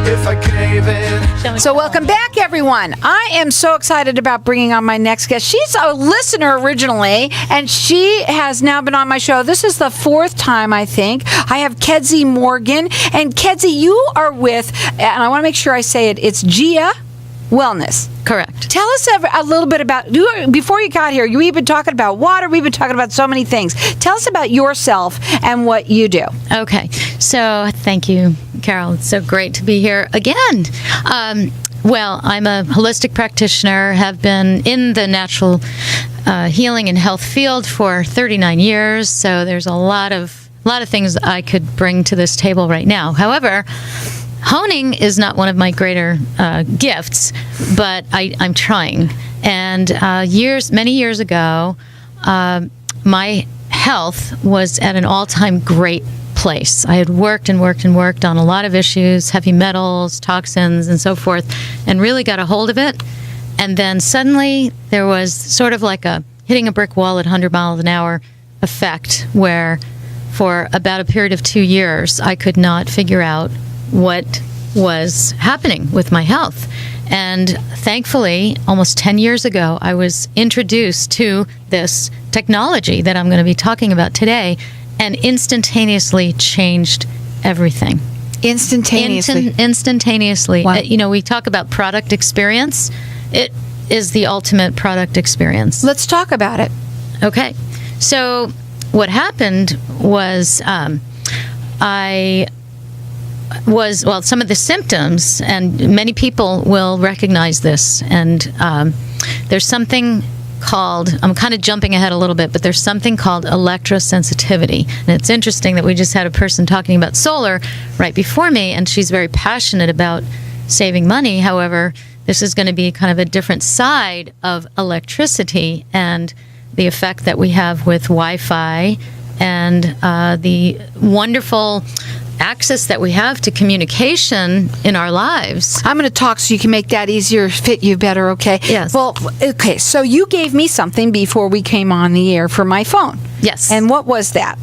if I cave in. So welcome back, everyone. I am so excited about bringing on my next guest. She's a listener originally, and she has now been on my show. This is the fourth time, I think. I have Kedzie Morgan. And Kedzie, you are with, and I want to make sure I say it, it's Gia Wellness. Correct. Tell us a little bit about, before you got here, we've been talking about water, we've been talking about so many things. Tell us about yourself and what you do. Okay. So thank you, Carol. It's so great to be here again. Well, I'm a holistic practitioner, have been in the natural healing and health field for 39 years. So there's a lot of things I could bring to this table right now. However, honing is not one of my greater gifts, but I'm trying. And many years ago, my health was at an all-time great place. I had worked and worked and worked on a lot of issues, heavy metals, toxins, and so forth, and really got a hold of it. And then suddenly there was sort of like a hitting a brick wall at 100 miles an hour effect, where for about a period of 2 years, I could not figure out what was happening with my health. And thankfully, almost 10 years ago, I was introduced to this technology that I'm going to be talking about today, and instantaneously changed everything. Instantaneously? Instantaneously. Wow. We talk about product experience. It is the ultimate product experience. Let's talk about it. Okay. So what happened was some of the symptoms, and many people will recognize this, and there's something called, I'm kind of jumping ahead a little bit, but there's something called electrosensitivity. And it's interesting that we just had a person talking about solar right before me, and she's very passionate about saving money. However, this is going to be kind of a different side of electricity and the effect that we have with Wi-Fi and the wonderful access that we have to communication in our lives. I'm going to talk so you can make that easier, fit you better, okay? Yes. Well, okay, so you gave me something before we came on the air for my phone. Yes. And what was that?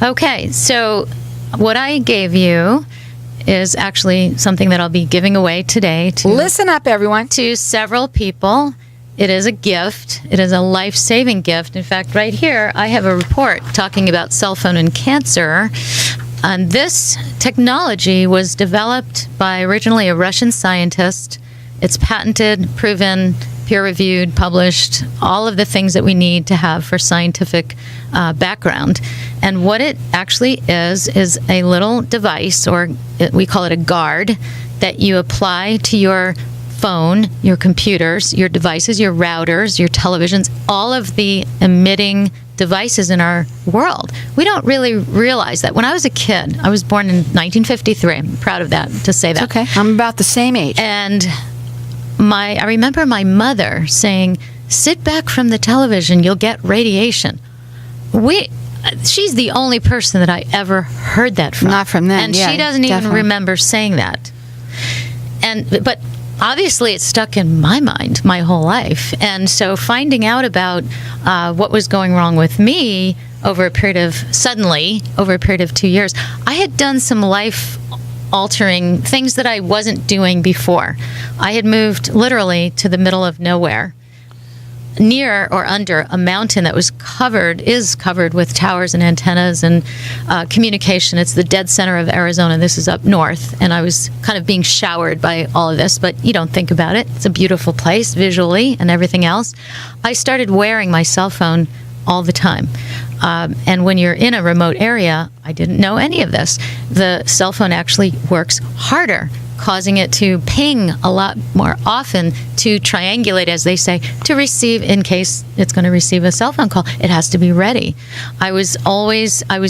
Okay, so what I gave you is actually something that I'll be giving away today to Listen up, everyone. to several people. It is a gift. It is a life-saving gift. In fact, right here, I have a report talking about cell phone and cancer. And this technology was developed by originally a Russian scientist. It's patented, proven, peer-reviewed, published, all of the things that we need to have for scientific background. And what it actually is a little device, or we call it a guard, that you apply to your phone, your computers, your devices, your routers, your televisions, all of the emitting devices in our world. We don't really realize that. When I was a kid, I was born in 1953. I'm proud of that, to say that. It's okay. I'm about the same age. And I remember my mother saying, "Sit back from the television, you'll get radiation." She's the only person that I ever heard that from. Not from them, and yeah, she doesn't even definitely. remember saying that. But obviously, it stuck in my mind my whole life. And so finding out about what was going wrong with me over a period of 2 years, I had done some life-altering things that I wasn't doing before. I had moved literally to the middle of nowhere, near or under a mountain that is covered with towers and antennas and communication. It's the dead center of Arizona. This is up north, and I was kind of being showered by all of this, but you don't think about it. It's a beautiful place visually and everything else. I started wearing my cell phone all the time. And when you're in a remote area, I didn't know any of this. The cell phone actually works harder, causing it to ping a lot more often, to triangulate, as they say, to receive, in case it's going to receive a cell phone call. It has to be ready. I was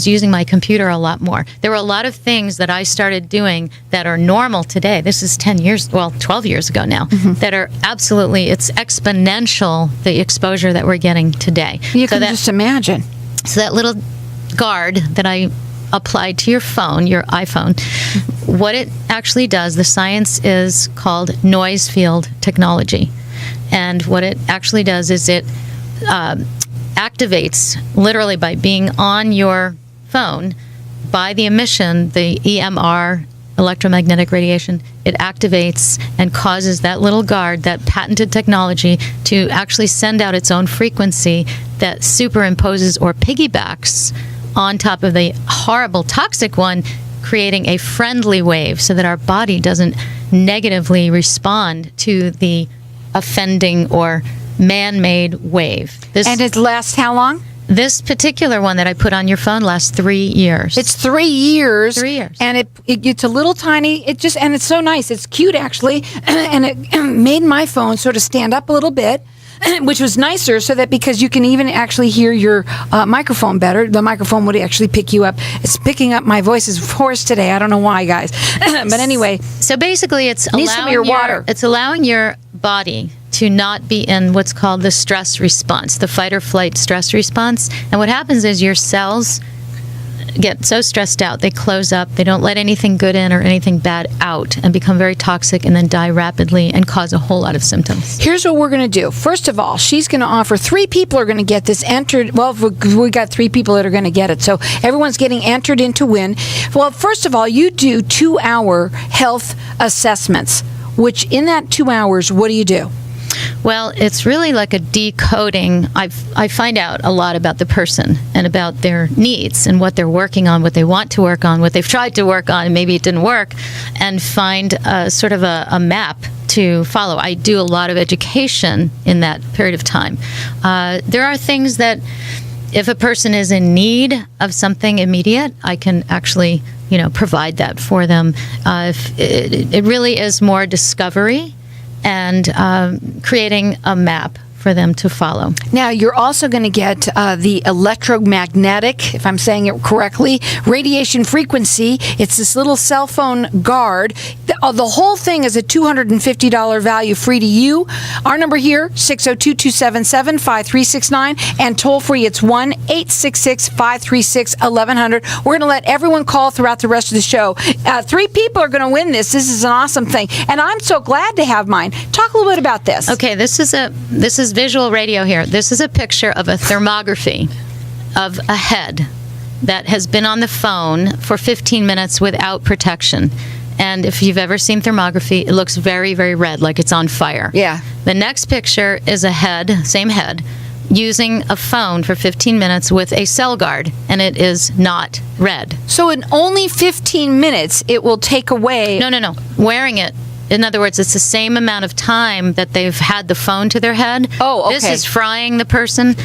using my computer a lot more. There were a lot of things that I started doing that are normal today. This is 12 years ago now, that are absolutely, it's exponential, the exposure that we're getting today. You can just imagine. So that little guard that I applied to your phone, your iPhone, what it actually does, the science is called noise field technology. And what it actually does is it activates, literally by being on your phone, by the emission, the EMR electromagnetic radiation, it activates and causes that little guard, that patented technology, to actually send out its own frequency that superimposes or piggybacks on top of the horrible toxic one, creating a friendly wave so that our body doesn't negatively respond to the offending or man-made wave. And it lasts how long? This particular one that I put on your phone lasts 3 years. It's 3 years. 3 years. And it's a little tiny. And it's so nice. It's cute, actually. And it made my phone sort of stand up a little bit, which was nicer, so that because you can even actually hear your microphone better, the microphone would actually pick you up. It's picking up my voice is hoarse today. I don't know why, guys. But anyway. So basically, it's need some of your water. It's allowing your body to not be in what's called the stress response, the fight or flight stress response. And what happens is your cells get so stressed out, they close up, they don't let anything good in or anything bad out, and become very toxic and then die rapidly and cause a whole lot of symptoms. Here's what we're going to do. First of all, she's going to offer 3 people are going to get this entered. Well, we got 3 people that are going to get it. So everyone's getting entered in to win. Well, first of all, you do 2-hour health assessments, which in that 2 hours, what do you do? Well, it's really like a decoding. I find out a lot about the person and about their needs and what they're working on, what they want to work on, what they've tried to work on, and maybe it didn't work, and find sort of a map to follow. I do a lot of education in that period of time. There are things that if a person is in need of something immediate, I can actually, provide that for them. It really is more discovery and creating a map for them to follow. Now, you're also going to get the electromagnetic, if I'm saying it correctly, radiation frequency. It's this little cell phone guard. The whole thing is a $250 value free to you. Our number here, 602-277-5369, and toll free, it's 1-866-536-1100. We're going to let everyone call throughout the rest of the show. 3 people are going to win this. This is an awesome thing, and I'm so glad to have mine. Talk a little bit about this. Okay, this is visual radio here. This is a picture of a thermography of a head that has been on the phone for 15 minutes without protection. And if you've ever seen thermography, it looks very, very red, like it's on fire. Yeah. The next picture is a head, same head, using a phone for 15 minutes with a cell guard, and it is not red. So in only 15 minutes, it will take away... No. Wearing it. In other words, it's the same amount of time that they've had the phone to their head. Oh, okay. This is frying the person.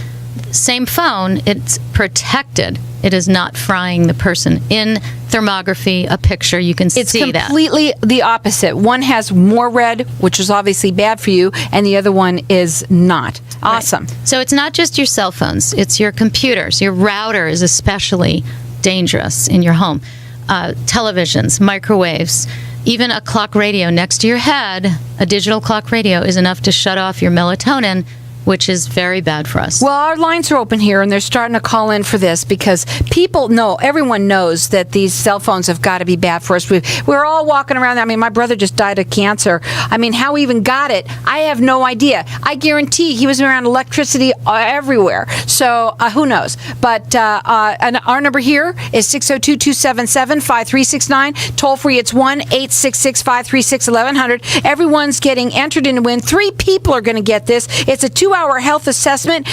Same phone, it's protected. It is not frying the person. In thermography, a picture, you can see that. It's completely the opposite. One has more red, which is obviously bad for you, and the other one is not. Awesome. Right. So it's not just your cell phones. It's your computers. Your router is especially dangerous in your home. Televisions, microwaves. Even a clock radio next to your head, a digital clock radio, is enough to shut off your melatonin, which is very bad for us. Well, our lines are open here, and they're starting to call in for this because people know, everyone knows that these cell phones have got to be bad for us. We're all walking around. I mean, my brother just died of cancer. I mean, how he even got it, I have no idea. I guarantee he was around electricity everywhere. So who knows? But and our number here is 602-277-5369. Toll free, it's 1-866-536-1100. Everyone's getting entered in to win. 3 people are going to get this. It's a 2-hour health assessment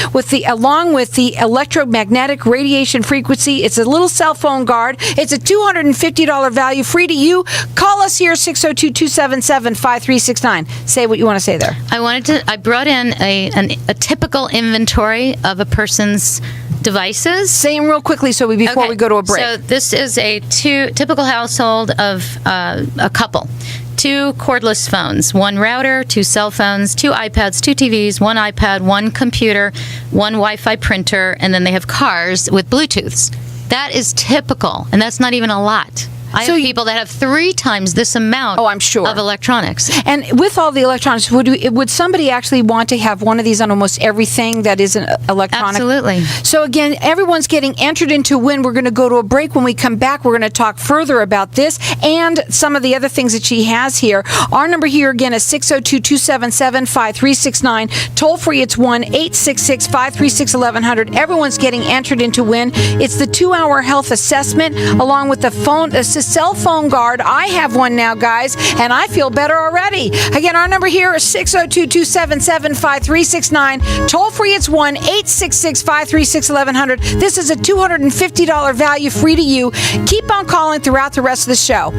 along with the electromagnetic radiation frequency. It's a little cell phone guard. It's a $250 value free to you. Call us here, 602-277-5369. Say what you want to say there. I brought in a typical inventory of a person's devices. Say them real quickly before we go to a break. So this is a typical household of a couple. 2 cordless phones, 1 router, 2 cell phones, 2 iPads, 2 TVs, 1 iPad, 1 computer, 1 Wi-Fi printer, and then they have cars with Bluetooths. That is typical, and that's not even a lot. I have people that have 3 times this amount I'm sure. of electronics. And with all the electronics, would somebody actually want to have one of these on almost everything that isn't electronic? Absolutely. So again, everyone's getting entered into a win. We're going to go to a break. When we come back, we're going to talk further about this and some of the other things that she has here. Our number here again is 602-277-5369. Toll free, it's 1-866-536-1100. Everyone's getting entered into win. It's the 2-hour health assessment along with the Wellness, a cell phone guard. I have one now, guys, and I feel better already. Again, our number here is 602-277-5369. Toll free, it's 1-866-536-1100. This is a $250 value, free to you. Keep on calling throughout the rest of the show.